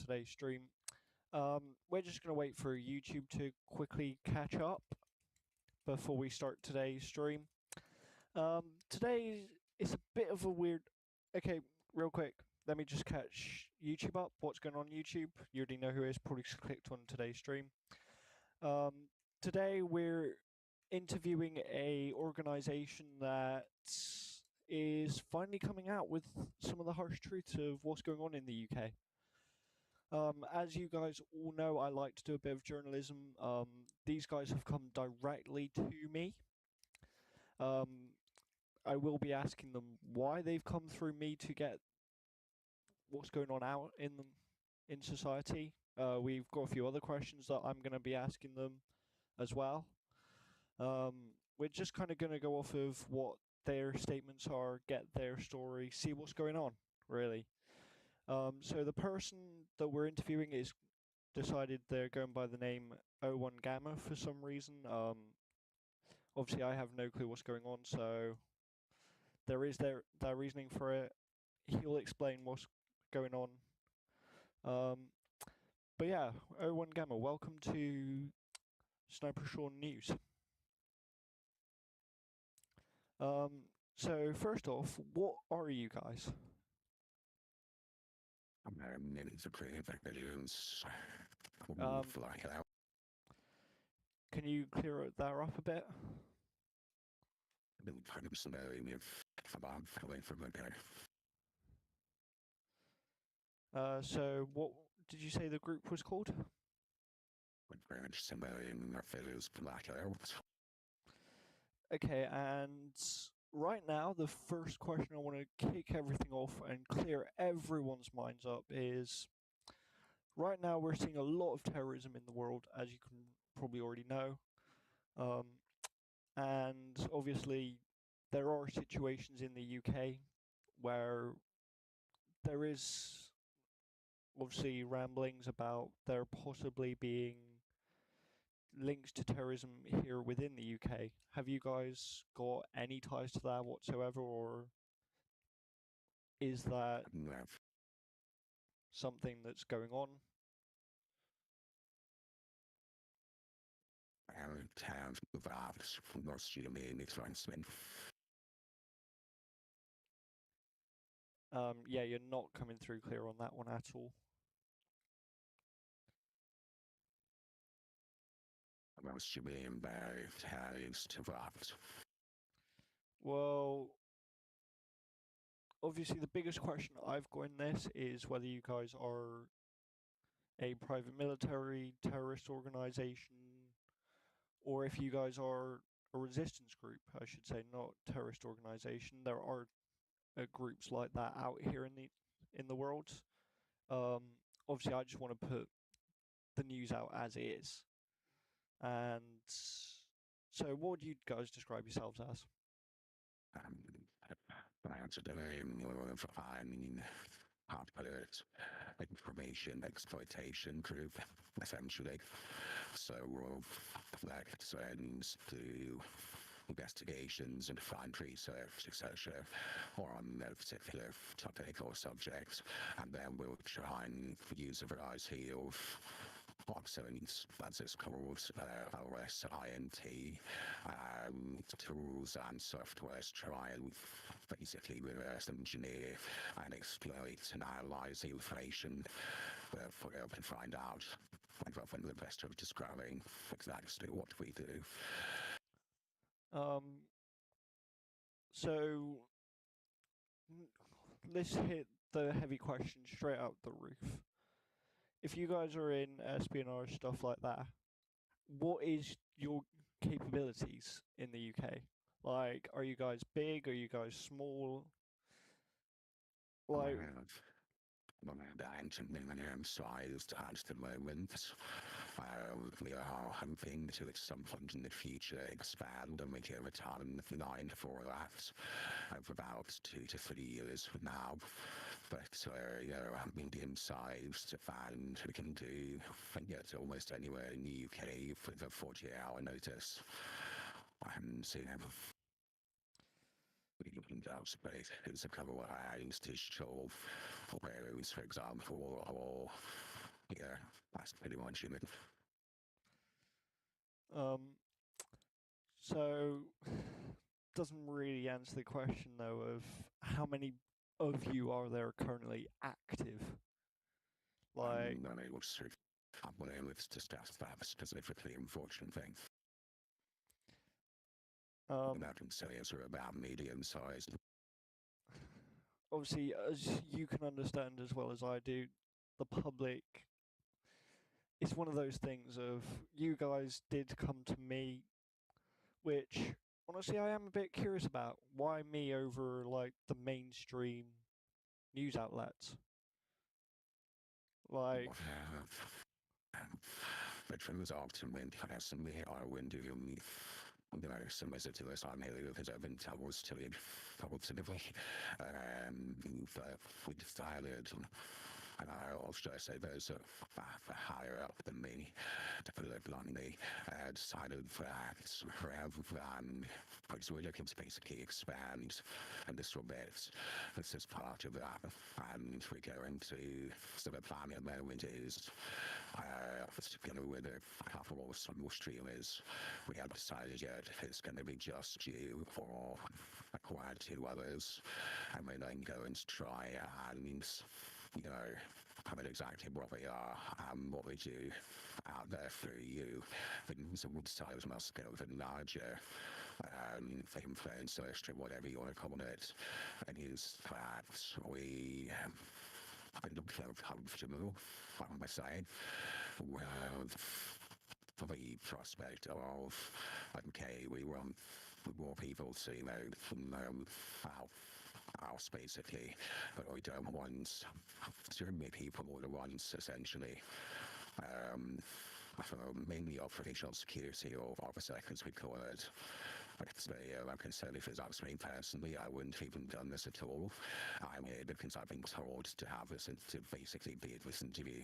today's stream. We're just going to wait for YouTube to quickly catch up before we start today's stream. Today is a bit of a weird. Okay, real quick, let me just catch YouTube up. What's going on YouTube? You already know who it is. Probably just clicked on today's stream. Today we're interviewing a organization that is finally coming out with some of the harsh truths of what's going on in the UK. As you guys all know, I like to do a bit of journalism. These guys have come directly to me. I will be asking them why they've come through me to get what's going on out in society. We've got a few other questions that I'm going to be asking them as well. We're just kind of going to go off of what their statements are, get their story, see what's going on, really. So the person that we're interviewing is decided they're going by the name O1 Gamma for some reason. Obviously, I have no clue what's going on, so there is their reasoning for it. He'll explain what's going on. But yeah, O1 Gamma, welcome to Sniper Sean News. So first off, what are you guys? Can you clear that up a bit? So what did you say the group was called? Okay, and right now the first question I want to kick everything off and clear everyone's minds up is, right now we're seeing a lot of terrorism in the world, as you can probably already know. And obviously there are situations in the UK where there is obviously ramblings about there possibly being links to terrorism here within the UK. Have you guys got any ties to that whatsoever, or is that something that's going on? Yeah, you're not coming through clear on that one at all. Well, obviously the biggest question I've got in this is whether you guys are a private military terrorist organization, or if you guys are a resistance group, I should say, not terrorist organization. There are groups like that out here in the world. Obviously, I just want to put the news out as is. And so, what would you guys describe yourselves as? Information exploitation group, essentially. So that extends to investigations and find research, etc., or on a particular topic or subject, and then we'll try and use a variety of options, as it's called, OSINT, tools and software to try and basically reverse engineer and exploit and analyze the information for help and find out from the best of describing exactly what we do. So let's hit the heavy question straight out the roof. If you guys are in espionage, stuff like that, what is your capabilities in the UK? Like, are you guys big? Are you guys small? Like, sized at the moment. We are hoping to at some point in the future expand and make a return line for that of about 2 to 3 years from now. But medium-sized, and we can do get almost anywhere in the UK with a 40-hour notice. And it's a couple of hours to solve queries, for example, or Yeah, that's pretty much it. So doesn't really answer the question though of how many of you are there currently active. Like, I'm unable to. I'm unable to discuss that specifically unfortunate thing. That can say it's about medium-sized. obviously, as you can understand as well as I do, the public. It's one of those things of you guys did come to me, which honestly I am a bit curious about. Why me over like the mainstream news outlets? Like, But from the often when personally I went to some visitors I'm here because I've been towards to it positively. We decided and I also say there's a higher up than me, to put it bluntly, decided that rather than because we're looking to basically expand and this will bit. This is part of that, and we're going to sort of plan at the moment is together with a couple of some more streamers, we have decided yet it's going to be just you or acquired two others, and we're then going to try and cover exactly what we are and what we do out there through you. Things that would size must go the larger influencer, whatever you want to call it, and is that we I don't feel comfortable on my side with the prospect of okay, we want more people to house basically, but we don't want too many people all at once essentially. Mainly operational security or officer, as we call it. I can say if it's up to me personally, I wouldn't have even done this at all. I'm here because I've been told to have this and to basically be at this interview.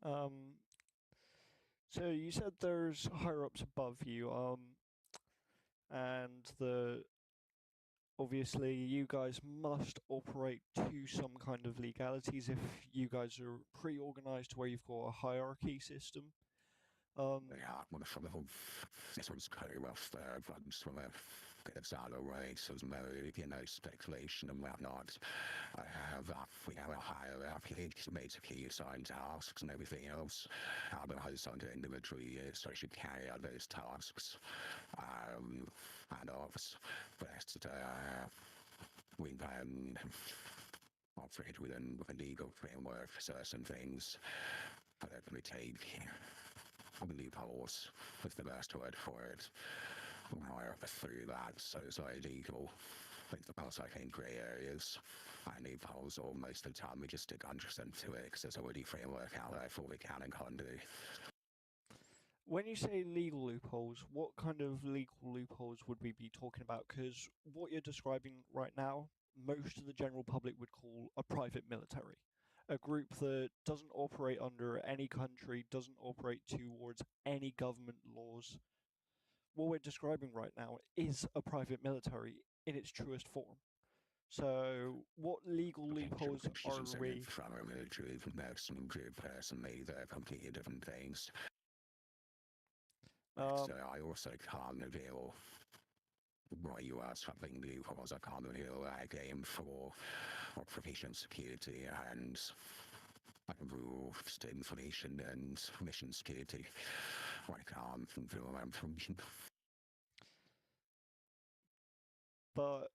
So you said there's higher ups above you, and obviously you guys must operate to some kind of legalities if you guys are pre-organized where you've got a hierarchy system. Yeah, well, from the whole, this one's very rough there, but from a get us out of the way, so there's no speculation and whatnot. We have a hierarchy, basically assigned tasks and everything else. But has under individually, so should carry out those tasks. And ours, but we can operate within a legal framework for certain things. But that we take. I believe loopholes is the best word for it. However, through that, so it's illegal. Like the most I think grey areas. I need loopholes almost the time we just stick 100% to it because there's already framework out there for what we can and can't do. When you say legal loopholes, what kind of legal loopholes would we be talking about? Because what you're describing right now, most of the general public would call a private military. A group that doesn't operate under any country, doesn't operate towards any government laws. What we're describing right now is a private military in its truest form. So, what legal loopholes are we? From a military, from some group personally, they're completely different things. So I also can't reveal why you are something new because I can't reveal a game for operation security and state information and mission security. I can't reveal information. But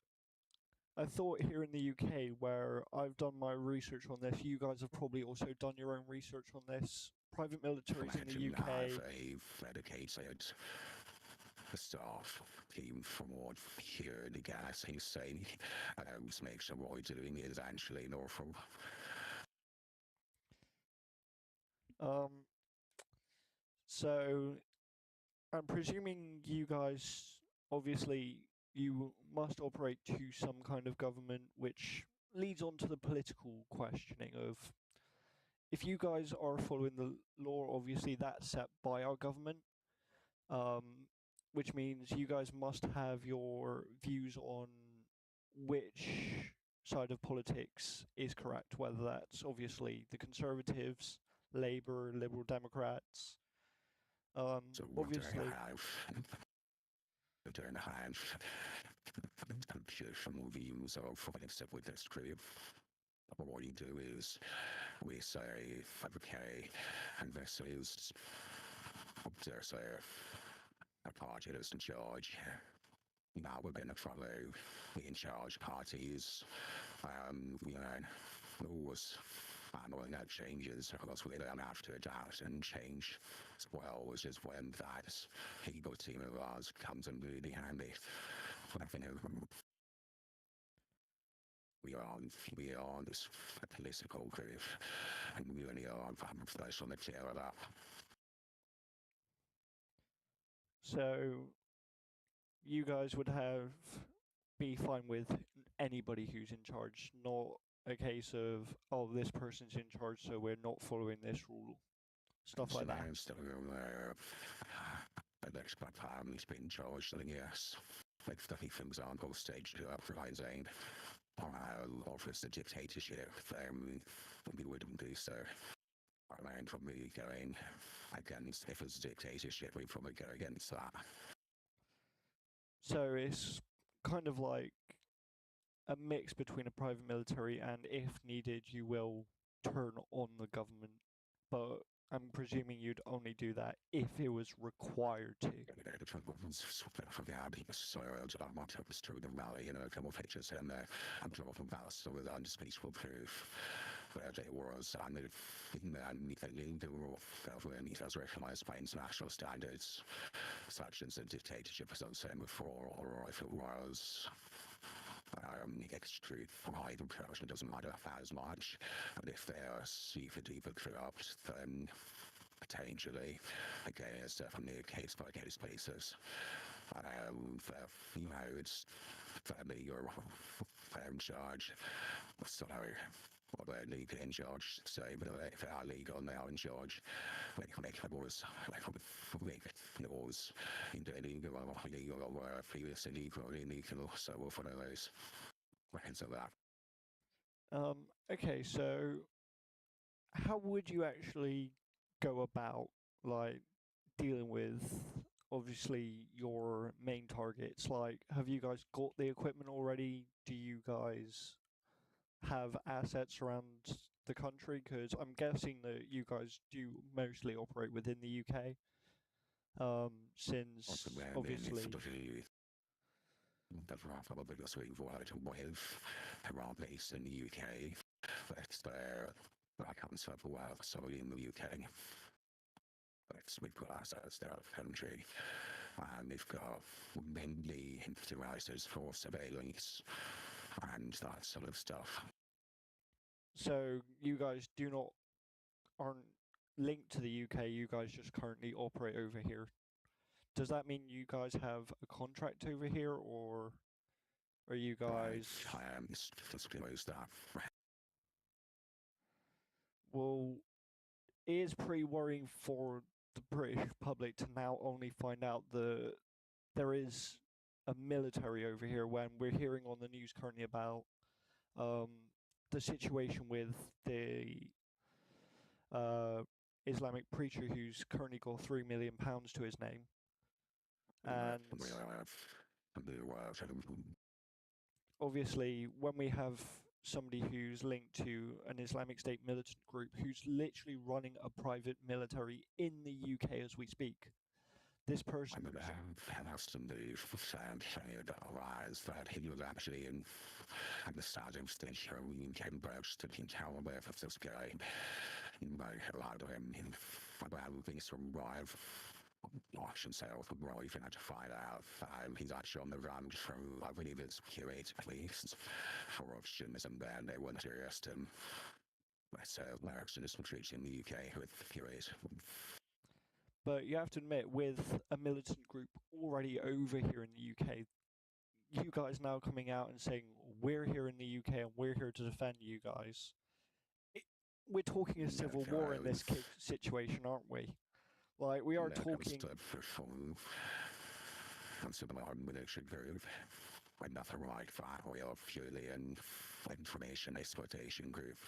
I thought here in the UK, where I've done my research on this, you guys have probably also done your own research on this. Private militaries in the UK. Have a dedicated staff team from what here the gas he's saying to make sure what we're doing is actually lawful. So I'm presuming you guys, obviously, you must operate to some kind of government, which leads on to the political questioning of if you guys are following the law, obviously that's set by our government, which means you guys must have your views on which side of politics is correct, whether that's obviously the Conservatives, Labour, Liberal Democrats. So Obviously, during the have some views of except with this group. What you do is we say, okay, and this is there's a party that's in charge. Now we're going to follow the in charge parties. We always handling that changes because we don't have to adapt and change as well, which is when that ego team of ours comes in really handy. We are this political group, and we really are professional material up. so you guys would be fine with anybody who's in charge, not a case of, oh, this person's in charge, so we're not following this rule, stuff like that. The next family's been charged, then yes. Like, for example, stage 2 uprising, office the dictatorship, we wouldn't do so. And from me going against, if it's dictatorship, we'd probably go against that. So it's kind of like a mix between a private military and, if needed, you will turn on the government. But I'm presuming you'd only do that if it was required to. Through the rally, a couple of pictures in there. I'm drove from Dallas with undisputable proof. But it was, and the rule of government has recognized by international standards, such as a dictatorship, as I was saying before, or if it was extreme high corruption, it doesn't matter as much. And if they are super deeper corrupt, then potentially, again, it's definitely a case by case basis. It's family you're in charge. So, what they're legal in charge, say, but if they are legal now in charge, make laws, laws into illegal or illegal or previously legal or illegal, so we'll follow those. So that. Okay, so how would you actually go about, like, dealing with, obviously, your main targets? Like, have you guys got the equipment already? Do you guys have assets around the country? Because I'm guessing that you guys do mostly operate within the UK. Since obviously that's probably because we've worked with around base in the UK. But I can't serve well, so in the UK. We've got assets there of the country. And we've got mainly devices for surveillance and that sort of stuff. So you guys aren't linked to the UK, you guys just currently operate over here. Does that mean you guys have a contract over here, or are you guys... I am that. Well, it is pretty worrying for the British public to now only find out that there is a military over here, when we're hearing on the news currently about the situation with the Islamic preacher who's currently got £3 million to his name. And obviously, when we have somebody who's linked to an Islamic State militant group who's literally running a private military in the UK as we speak, this person... that he was actually in the starting stage here. We came back to Caliber of this guy. A lot of him things from Rive. Auction sale from Rive, and had to find out. He's actually on the run from, I believe it's Curate Police for auctions, and then they went to arrest him. So, actionist retreats in the UK with Curate. But you have to admit, with a militant group already over here in the UK, you guys now coming out and saying, we're here in the UK and we're here to defend you guys. We're talking a civil war in this situation, aren't we? Like, we are talking... another right file purely an information exploitation group.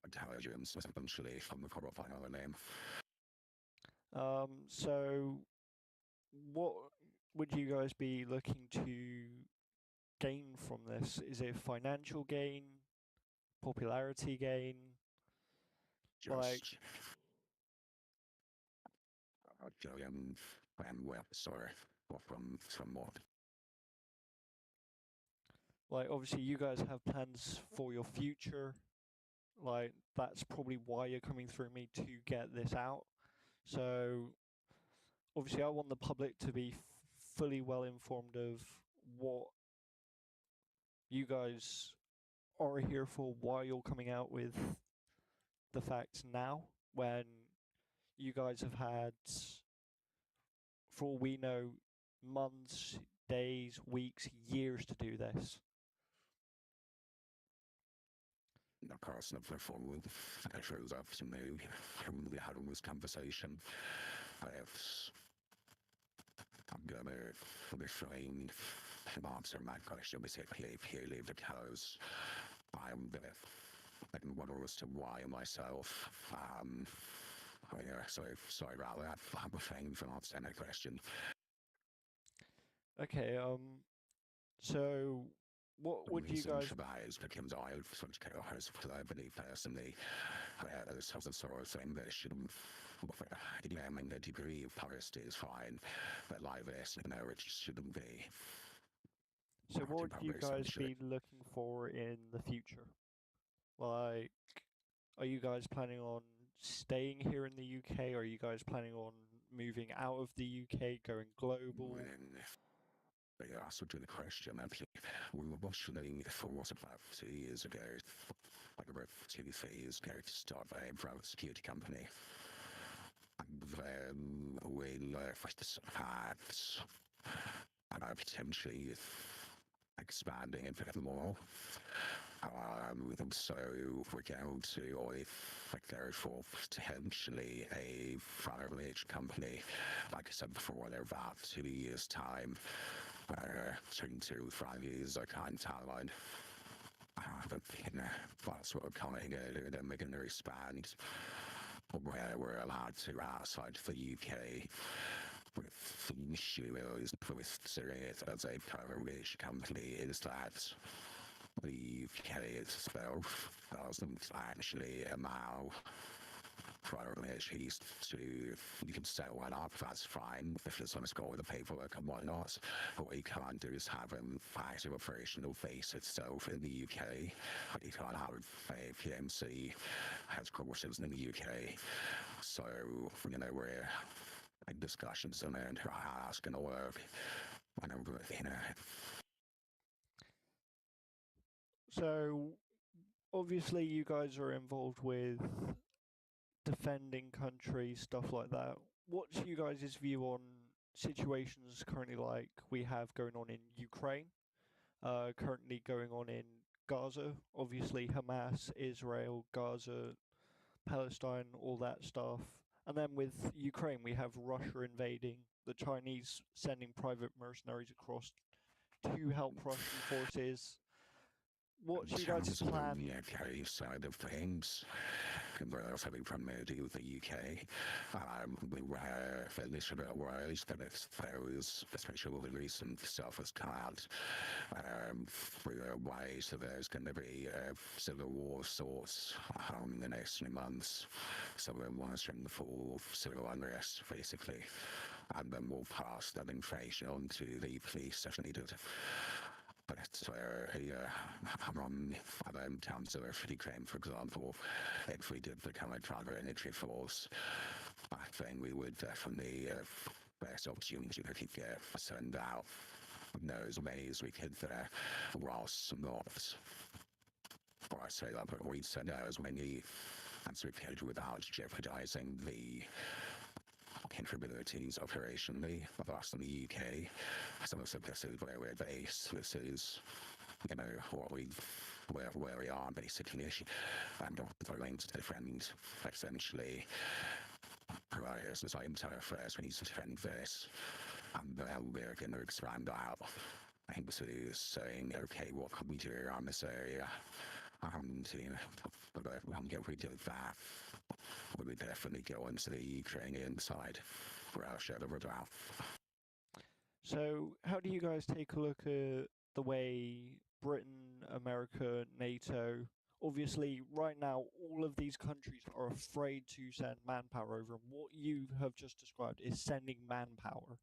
Intelligence was eventually from the profile name. So what would you guys be looking to gain from this? Is it financial gain, popularity gain? Like, Just Julian and well, sorry, or from what? like obviously you guys have plans for your future. Like that's probably why you're coming through me to get this out. So obviously I want the public to be fully well informed of what you guys are here for, why you're coming out with the facts now when you guys have had, for all we know, months, days, weeks, years to do this. Of course, never forward. I shows up to me. We had this conversation. I'm gonna refrain and answer my question basically purely because I'm the wonder as to why myself. Yeah, so sorry about that. I'm refraining from answering that question. Okay, so what would you guys... Surprise becomes I such chaos because I believe personally there's some sort of thing that shouldn't examine the degree of purity is fine, but like this, you know, it shouldn't be. So what would you guys be looking for in the future? Like, are you guys planning on staying here in the UK? Are you guys planning on moving out of the UK, going global? They answered to the question, actually, we were watching for what about 2 years ago, like about 2 years ago, to start a private security company. And then we left the facts about potentially expanding it a bit more. So we're going to, or if therefore potentially a private company, like I said before, they're about 2 years' time. 2 to 5 years, I can't timeline. But you know, that's what we're coming to. They're making to expand where we're allowed to outside the UK. With the issue is with Sirius as a private company is that the UK itself doesn't actually allow priorities to, you can set one up, that's fine, if there's some score with the paperwork and whatnot. But what you can't do is have an active operational base itself in the UK. You can't have a PMC headquarters in the UK. So, you know, we're in discussions and asking all of, you know. So, obviously you guys are involved with defending countries, stuff like that. What's you guys' view on situations currently like we have going on in Ukraine, currently going on in Gaza? Obviously Hamas, Israel, Gaza, Palestine, all that stuff. And then with Ukraine, we have Russia invading, the Chinese sending private mercenaries across to help Russian forces. What's you guys' plan? The UK side of things, we're also promoted with the UK. We were initially worried that if there was, especially with the recent stuff was come out, we were worried that there's going to be a civil war sorts in the next 3 months. So we're monitoring the full civil unrest, basically. And then we'll pass that information on to the police if needed. But from other towns of Ukraine, for example, if we did become a paramilitary force, I think we would definitely best opportunity to send out as many as we could there, whilst not, or I say that, but we'd send out as many as we could without jeopardizing the capabilities operationally of us in the UK. Some of this is where we're based. This is, you know, what where we are basically. And we're going to defend essentially providers the same time first. We need to defend this. And then we're going to expand out he was saying, okay, what can we do around this area? And, but we'll get rid of that. We would definitely go into the Ukrainian side, without a shadow of a doubt. So, how do you guys take a look at the way Britain, America, NATO, obviously, right now, all of these countries are afraid to send manpower over, and what you have just described is sending manpower.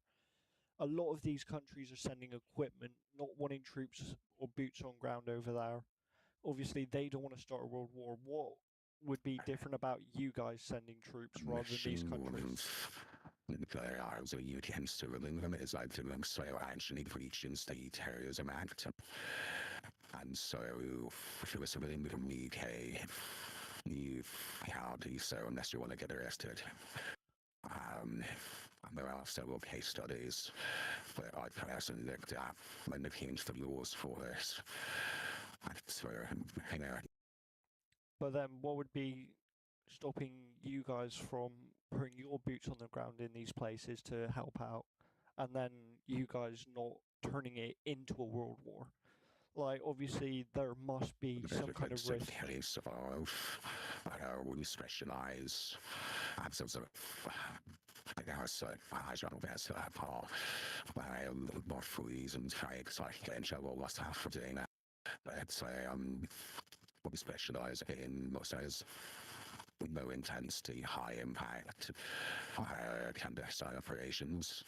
A lot of these countries are sending equipment, not wanting troops or boots on ground over there. Obviously, they don't want to start a world war. What would be different about you guys sending troops rather than these countries? Nuclear arms are used against them as I do them, so actually breaches the terrorism act. And so, if you were civilian from the UK, you can't do so unless you want to get arrested. And there are several case studies that I personally looked at when it came to the laws for this. So, you know, But then, what would be stopping you guys from putting your boots on the ground in these places to help out, and then you guys not turning it into a world war? Like, obviously, there must be some kind of risk. Case of we specialize as of I guess I don't know Paul more freeze and try so I can show all what's for doing that. But we specialize in what says low intensity, high impact clandestine operations.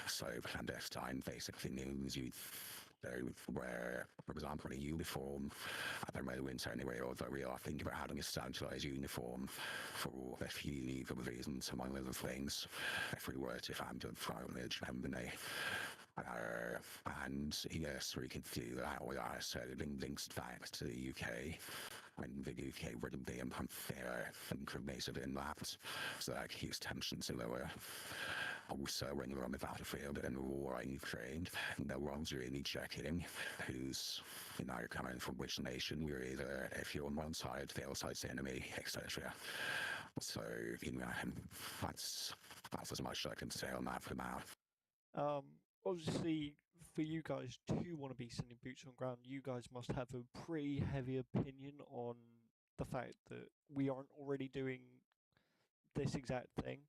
So clandestine basically means you wear, for example, a uniform at the moment anyway, although we are thinking about having a standardized uniform for a few legal reasons, among other things. If we were to find a privilege company. And yes, we can do that without sending links back to the UK. When the UK wouldn't be unfair and pervasive in that, so that keeps tensions lower. Also, when you're on the battlefield in a war in Ukraine, no one's really checking who's, coming from which nation. You're either, if you're on one side, the other side's the enemy, etc. So, that's as much as I can say on that for now. Obviously, for you guys to want to be sending boots on ground, you guys must have a pretty heavy opinion on the fact that we aren't already doing this exact thing.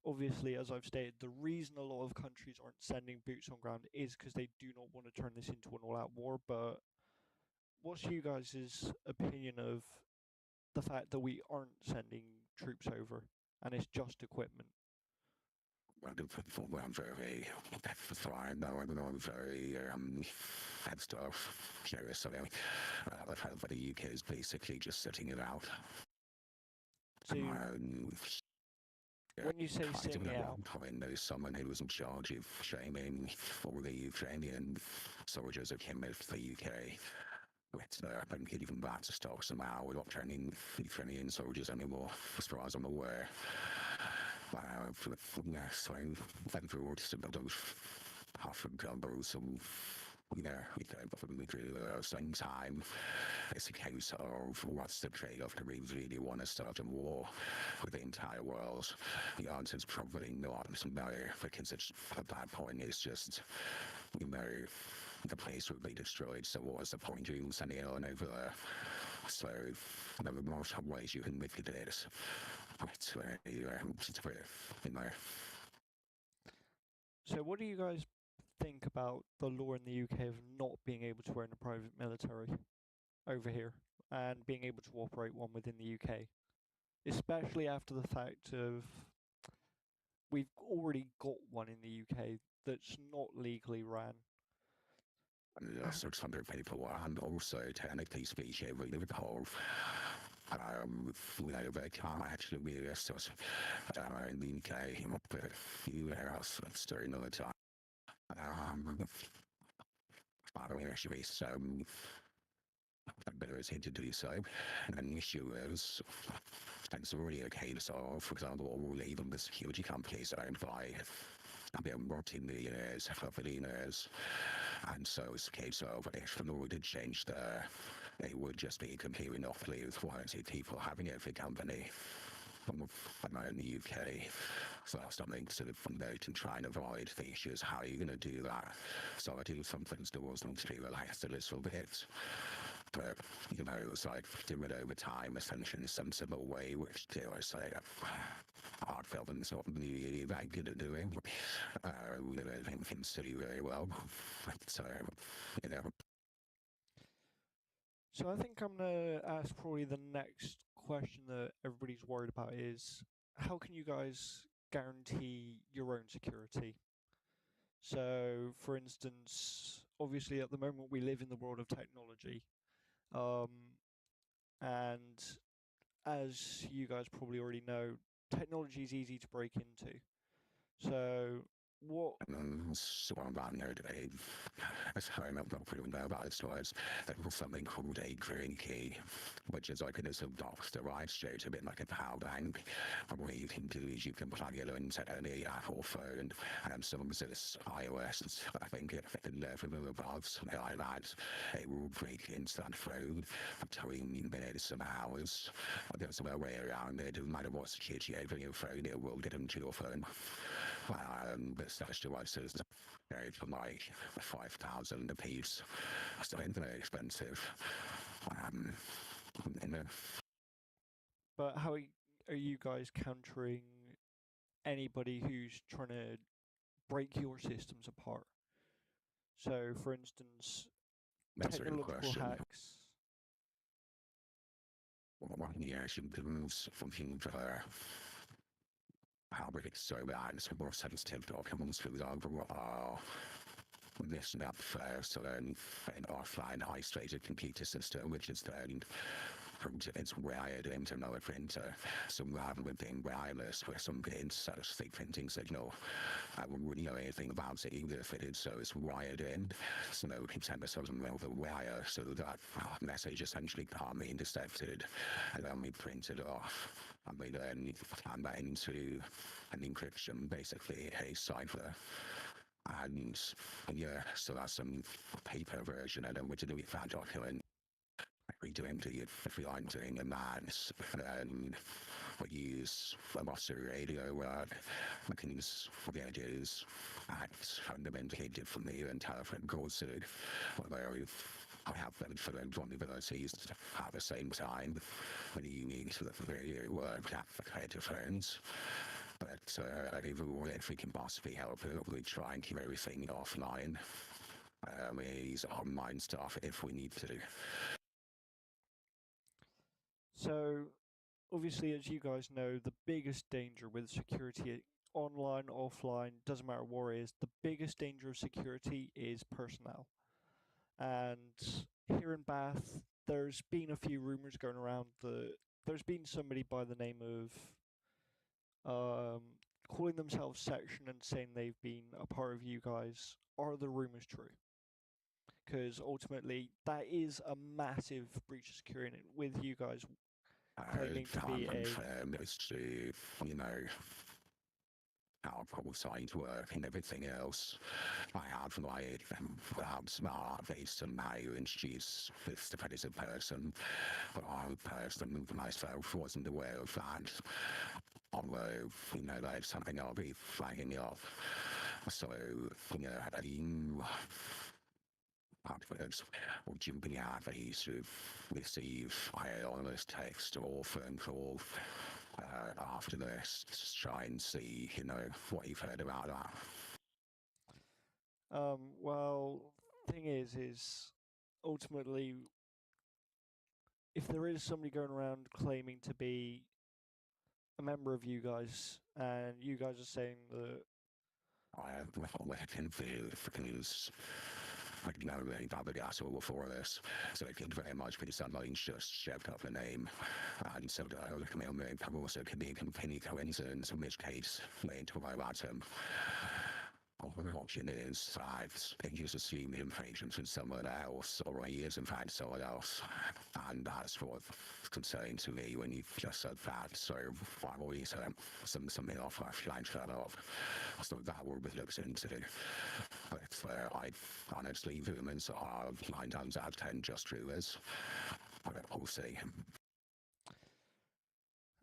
Obviously, as I've stated, the reason a lot of countries aren't sending boots on ground is because they do not want to turn this into an all-out war. But what's you guys' opinion of the fact that we aren't sending troops over and it's just equipment? I'm very fine now. I'm very stuff curious about the fact that the UK is basically just sitting it out. So when you say sitting it out, when there's someone who was in charge of shaming all the Ukrainian soldiers who came out of the UK. It's been even that to stop somehow. We're not training Ukrainian soldiers anymore, as far as I'm aware. So then through some of those half and numbers and we don't really same time. It's a case of what's the trade-off? Do we really want to start a war with the entire world? The answer is probably not. No, because it's, at that point it's just, the place would be destroyed. So what was the point of even sending anyone over there? So there are more ways you can mitigate it. So what do you guys think about the law in the UK of not being able to own a private military over here and being able to operate one within the UK? Especially after the fact of we've already got one in the UK that's not legally ran. 600 people, and also technically speaking, we live they can't actually be arrested in the UK, but US during the time. Actually, so there is here to do so. And the issue is, it's already a case of, for example, even the security companies owned by multi-millionaires, billionaires. And so it's a case of if the law did change there, they would just be completely monopoly with 1 or 2 people having every company. in the UK. So that's something sort of note and try and avoid the issues. How are you going to do that? So I do some things towards them to be relaxed a little bit. But, you know, it's like do it over time, essentially in some simple way, which dare I say, heartfelt and sort of really very good at doing. We don't think things do very well. So, you know. So I think I'm gonna ask probably the next question that everybody's worried about is how can you guys guarantee your own security? So, for instance, obviously at the moment we live in the world of technology, um, and as you guys probably already know, technology is easy to break into. So, what So about today, as I not really know about it, was there was something called a green key, which is like a little box that rides straight a bit like a power bank. And what you can do is you can plug it into any Apple phone, and some of this iOS, I think if it can level above something like that, it will break into that phone between minutes and hours. There's no way around it. It doesn't matter what security over your phone, it will get into your phone. But such devices are for like 5,000 a piece. So it's very expensive. You know. but how are you guys countering anybody who's trying to break your systems apart? So, for instance, That's a good technological question. hacks. Well, yeah, she does something for her. How big it's so bad, it's more sensitive documents, for example, this and that first, so then an offline isolated computer system, which is then it's wired into another printer. So rather than being wireless, where some interstate printing signal, I wouldn't really know anything about it either if it is, so it's wired in. So no, it send us something over the wire, so that message essentially can't be intercepted, and then we print it off. And we then turn that into an encryption, basically a cipher. And yeah, so that's some paper version, and then we do that document. We do empty it if we aren't doing a mass, and we use a master radio we can use for the ideas act fundamentally differently than telephone calls did, although I have them for them vulnerabilities at the same time when you need to the radio work at the phones. But if we can possibly help it, we try and keep everything offline. We use online stuff if we need to. So, obviously, as you guys know, the biggest danger with security, online, offline, doesn't matter what it is, the biggest danger of security is personnel. And here in Bath, there's been a few rumors going around that there's been somebody by the name of calling themselves Section and saying they've been a part of you guys. Are the rumors true? Because ultimately, that is a massive breach of security with you guys claiming to be a. It's to, you know, our side work and everything else. I have like smart face and how you introduce this definitive person, but I personally myself wasn't aware of that. Although, you know, that's something I'll be flagging up. So, you know, afterwards, would you be happy to receive anonymous text or phone call after this to try and see, you know, what you've heard about that? Well, thing is ultimately, if there is somebody going around claiming to be a member of you guys, and you guys are saying that I have can feel because I didn't know really about the asshole before this, so I feel very much pretty somebody just shoved up the name. And so I look at my own name, also can be any coincidence, in which case, later to my bottom. The option is I just assume the information from someone else, or he is in fact someone else, and that's what's concerning to me when you just said that. So I've always something off my flank shut off, so that will be looked into. But I honestly, rumors are 9 times out of 10 just rumors. We'll see.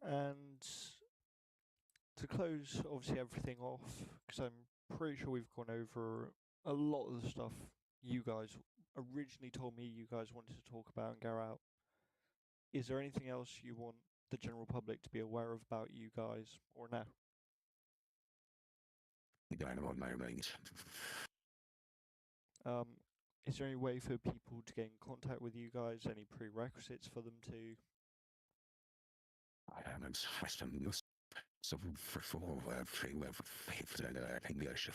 and to close obviously everything off, because I'm pretty sure we've gone over a lot of the stuff you guys originally told me you guys wanted to talk about and go out. Is there anything else you want the general public to be aware of about you guys, or no? Dynamo moment. Is there any way for people to get in contact with you guys? Any prerequisites for them to? I am questions. So for free with English,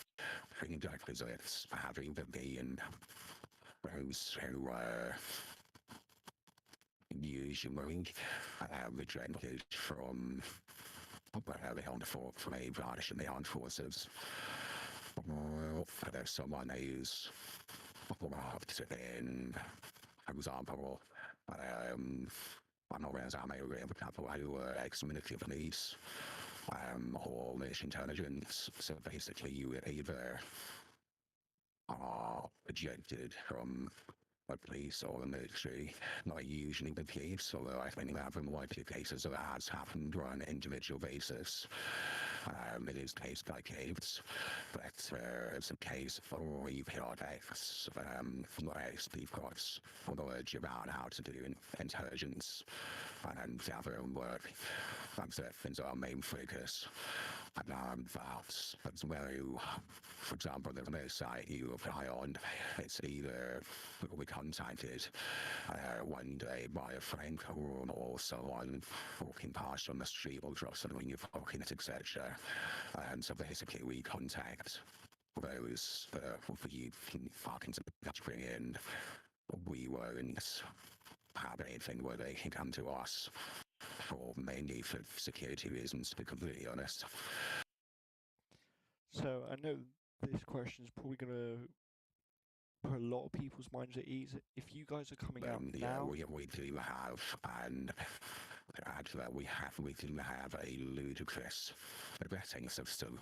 free requisites having the being those who usually rejected from the armed forces, from a branch in the armed forces. There's someone who's involved in, for example, one of those army of a couple who were ex-military police or militia intelligence. So basically, you were either ejected from the police or the military, not usually the police, although I think that in likely cases that has happened on an individual basis. It is case by case, but it's a case for periodics, where we've got knowledge about how to do intelligence and their own work. That's our main focus. And that's where you, for example, there's no site you apply on. It's either we contacted one day by a friend or someone walking past on the street or drop something in your pocket, etc. And so basically we contact those for you fucking bring in. We won't have anything where they can come to us, or mainly for security reasons, to be completely honest. So I know this question is probably going to put a lot of people's minds at ease. If you guys are coming out now, we do have, and add to that, we do have a ludicrous betting system.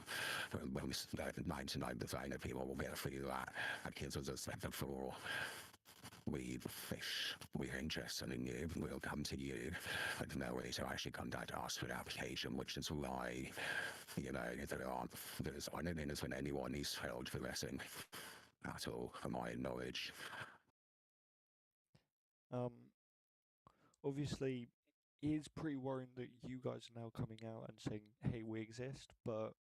99% of people will be able to feel that. That gives us a sense of for. We're interested in you, we'll come to you. There's no way to actually contact us for an application, which is why, there's anything when anyone is held for wrestling at all, from my knowledge. Obviously, it is pretty worrying that you guys are now coming out and saying, hey, we exist, but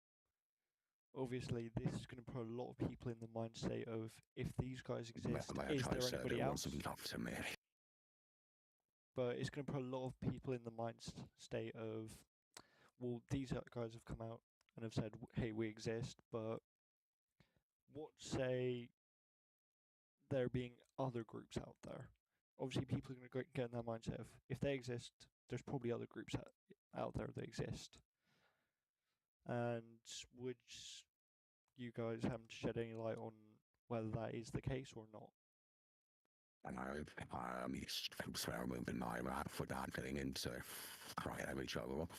obviously this is going to put a lot of people in the mind state of, if these guys exist, is there anybody else? But it's going to put a lot of people in the mind state of, well, these guys have come out and have said, hey, we exist, but what say there being other groups out there? Obviously, people are going to get in that mindset of, if they exist, there's probably other groups out there that exist. And would you guys haven't shed any light on whether that is the case or not? And I'm experimenting my rap for that getting into crying every trouble.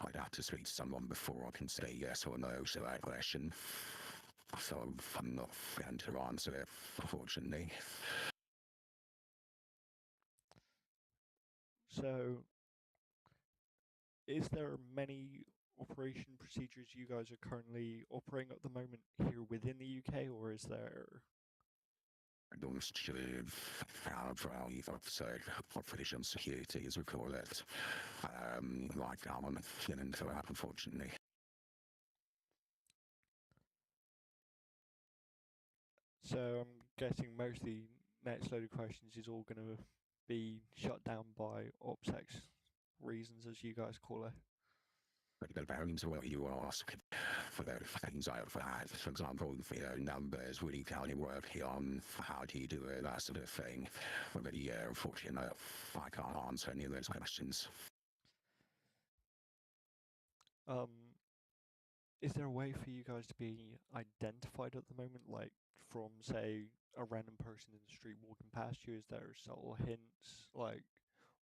I'd have to speak to someone before I can say yes or no to that question. So I'm not going to answer it, unfortunately. So, is there many operation procedures you guys are currently operating at the moment here within the UK, or is there? Those should have operation security, as we call it. Like I'm getting into that, unfortunately. So I'm guessing most of the next load of questions is all going to be shut down by OPSEC reasons, as you guys call it. But the bounds of what you ask for the things I've had, for example, numbers, will you currently working on, how do you do it, that sort of thing. But yeah, unfortunately, I can't answer any of those questions. Is there a way for you guys to be identified at the moment, like from, say, a random person in the street walking past you? Is there subtle hints, like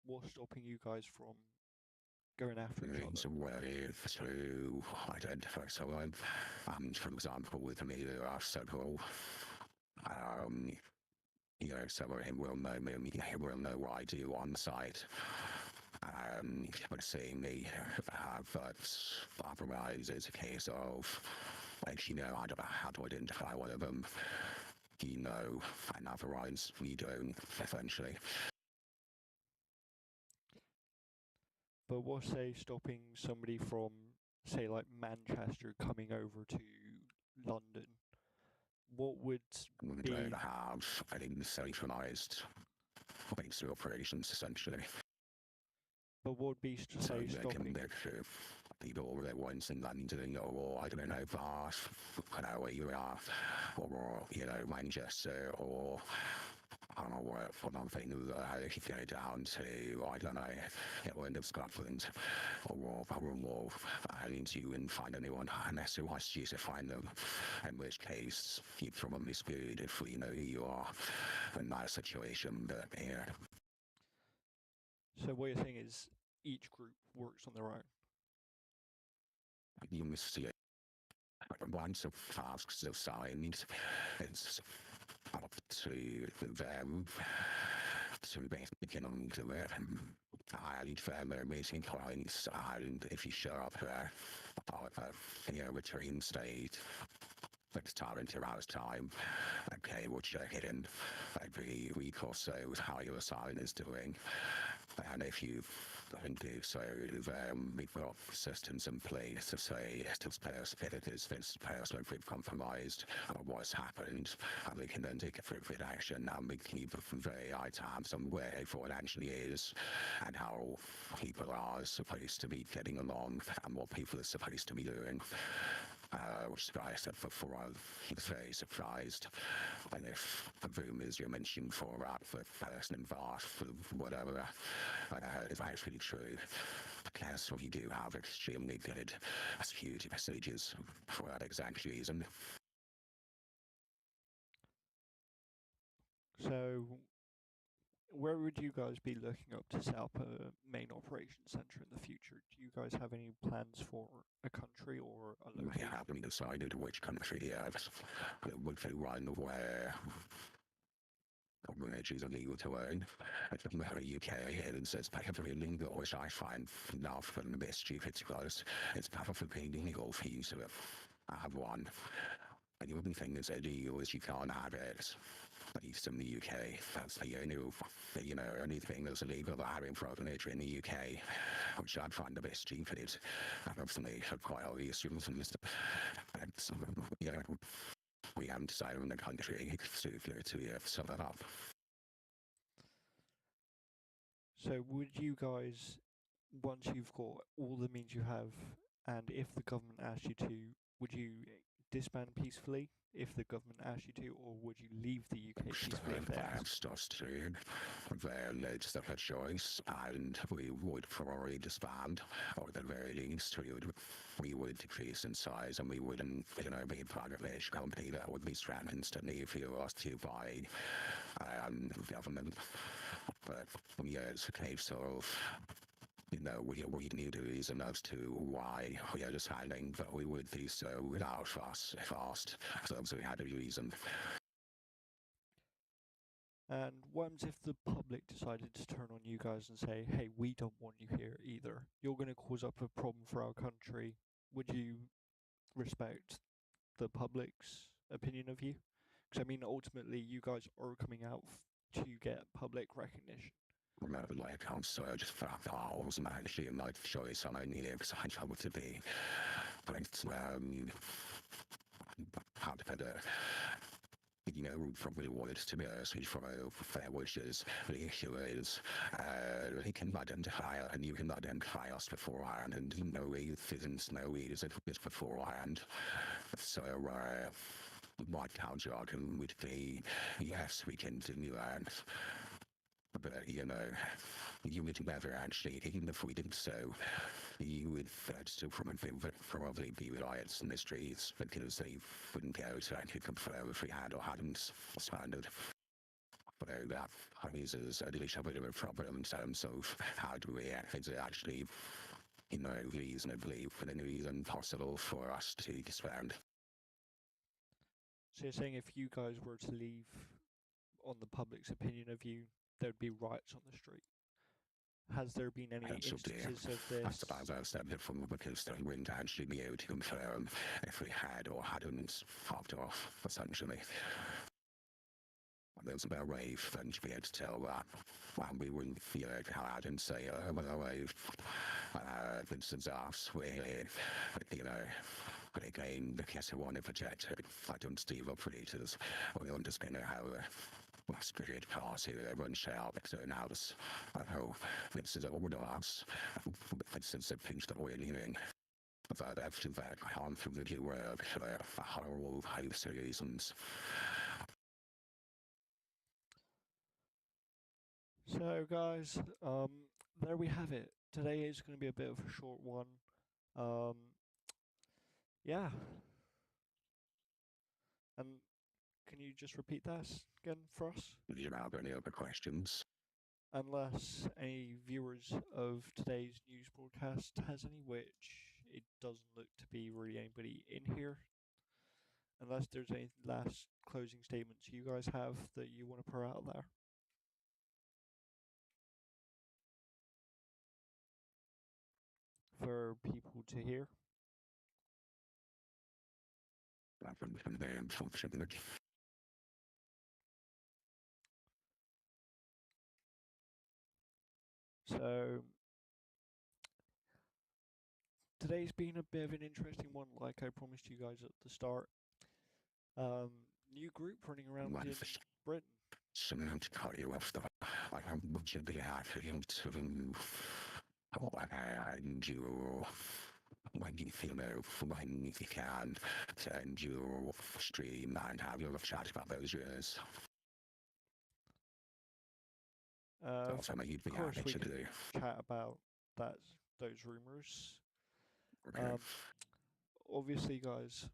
what's stopping you guys from going after each other? It's a way to identify someone. For example, with me, there are several. Some of him will know me, he will know what I do on site. but seeing me have otherwise it's a case of, like, how to identify one of them, and otherwise we don't, essentially. But what's, say, stopping somebody from, say, like Manchester coming over to London? What would We be... don't have any centralised base operations, essentially. But what would be, So say, they can stopping... get people that once in London, or I don't know, Bath, where you are, or, Manchester, or I don't know what I'm thinking, if you go down to, I don't know, England of Scotland, or Cornwall, and you wouldn't find anyone unless it was you to find them, in which case you'd probably screwed if we know who you are in that situation, but yeah. So what you're saying is each group works on their own? You must see it. Once of tasks assigned, it's up to them to basically to it. And they're making clients, and if you show up there, return state, let's start into hours time. Okay, we'll check it in every week or so how your sign is doing. And if you don't do so, we've got systems in place to say this person has been compromised or what's happened, and we can then take appropriate action, and we can keep very high times on where everyone actually is and how people are supposed to be getting along and what people are supposed to be doing. Which I said before, I was very surprised. And if the rumours you mentioned for the person involved, whatever, is actually true, because we do have extremely good security procedures for that exact reason. So where would you guys be looking up to set up a main operations centre in the future? Do you guys have any plans for a country or a We location? haven't decided which country yet. It would be one where communities are legal to own. It's the UK, and says very legal, which I find now from the best stupid, because it's perfectly illegal for you to have one. And the only thing that's illegal is you can't have it. At least in the UK, that's the only thing that's illegal about having furniture in the UK, which I find a bit stupid. And obviously, for quite obvious reasons. And so, we haven't decided in the country to sum it up. So would you guys, once you've got all the means you have, and if the government asked you to, would you disband peacefully if the government asked you to, or would you leave the UK peacefully if they asked? Then it's a choice, and we would probably disband, or at the very least, we would decrease in size, and we wouldn't, be part of a company that would be stranded instantly if you asked to by government. But yeah, it's a case of, we need to reason as to why we are deciding that we would do so without us fast. So we had a reason. And what happens if the public decided to turn on you guys and say, hey, we don't want you here either? You're going to cause up a problem for our country. Would you respect the public's opinion of you? Because, I mean, ultimately, you guys are coming out to get public recognition. Remember, I'm so just fucked holes, man. She and like choice on only because I trouble to be. But how to put it? Probably would, to be honest, from fair wishes. The issue is, he can identify, and you can identify us beforehand, and no way isn't no way is it beforehand. So, my counter argument would be, yes, we can do that. But, you would never actually, even if we did so, you would still probably be riots in the streets because they wouldn't be able to actually confirm if we had or hadn't standard. But that raises a little bit of a problem in terms of how do we actually, reasonably, within reason possible for us to disband. So you're saying if you guys were to leave on the public's opinion of you, there'd be riots on the street? Has there been any Council dear, instances of I this? suppose I said it from because they wouldn't actually be able to confirm if we had or hadn't popped off, essentially. There's about rave, and to be able to tell that, well, we wouldn't feel like how I didn't say, when I rave, Vincent's ass, you know, but again, because I want to project it, I don't steal operators, or understand how the spirit party runs out, so now this, this is all of us, since the pinch that we're leaving. But after that, I can't forget you work for a horrible house reasons. So, guys, there we have it. Today is going to be a bit of a short one. Um, yeah. And can you just repeat that again for us? Do you have any other questions? Unless any viewers of today's news broadcast has any, which it doesn't look to be really anybody in here. Unless there's any last closing statements you guys have that you want to put out there. For people to hear. So today's been a bit of an interesting one, like I promised you guys at the start. New group running around in Britain. Someone to call you off the I would you be happy to and you when you feel when you can send your stream and have your chat about those years. Something you'd be Of course happy we to can do. chat about those rumors. Okay. Obviously, guys,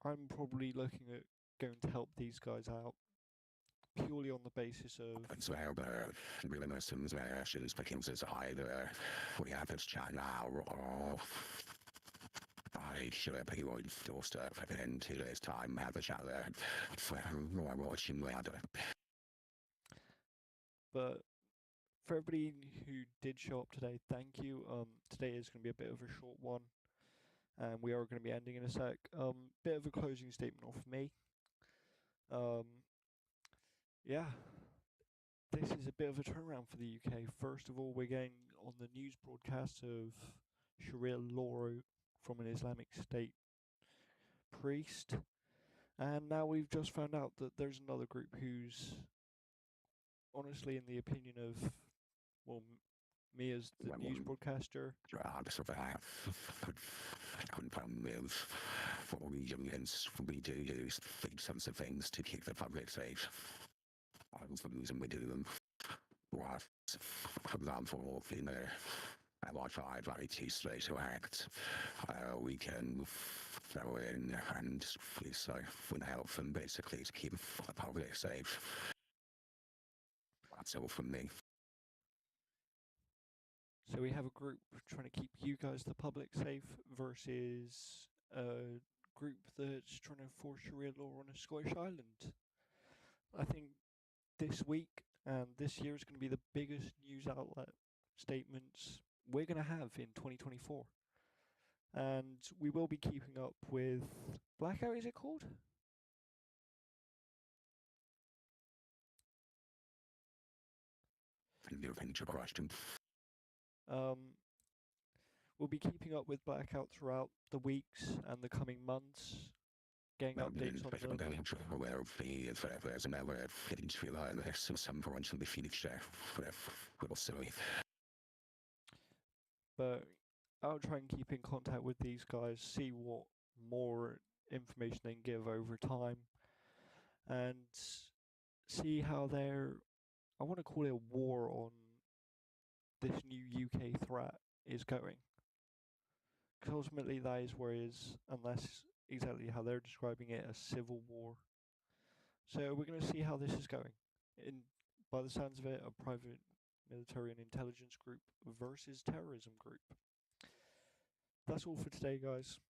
I'm probably looking at going to help these guys out purely on the basis of. So really lessons where she's picking as either we have this chat now or I should have you on doorstep in 2 days' time, have a chat there for watching later. But for everybody who did show up today, thank you. Today is going to be a bit of a short one, and we are going to be ending in a sec. Bit of a closing statement off me. Yeah, this is a bit of a turnaround for the UK. First of all, we're getting on the news broadcast of Sharia law from an Islamic State priest, and now we've just found out that there's another group who's, honestly, in the opinion of, well, me as the news broadcaster. For regions, we do use these sorts of things to keep the public safe. The reason we do them was, for example, in the Wi-Fi variety straight to act, we can throw in and so with help them basically to keep the public safe. That's all from me. So we have a group trying to keep you guys, the public, safe versus a group that's trying to enforce Sharia law on a Scottish island. I think this week and this year is going to be the biggest news outlet statements we're going to have in 2024. And we will be keeping up with Blackout, is it called? Your question. We'll be keeping up with Blackout throughout the weeks and the coming months, getting updates on them. Aware of the there's another getting to realize there's some points in the future. We'll see. But I'll try and keep in contact with these guys, see what more information they can give over time, and see how I want to call it a war on this new UK threat is going. Because ultimately that is where it is, unless exactly how they're describing it, a civil war. So we're going to see how this is going. By the sounds of it, a private military and intelligence group versus terrorism group. That's all for today, guys.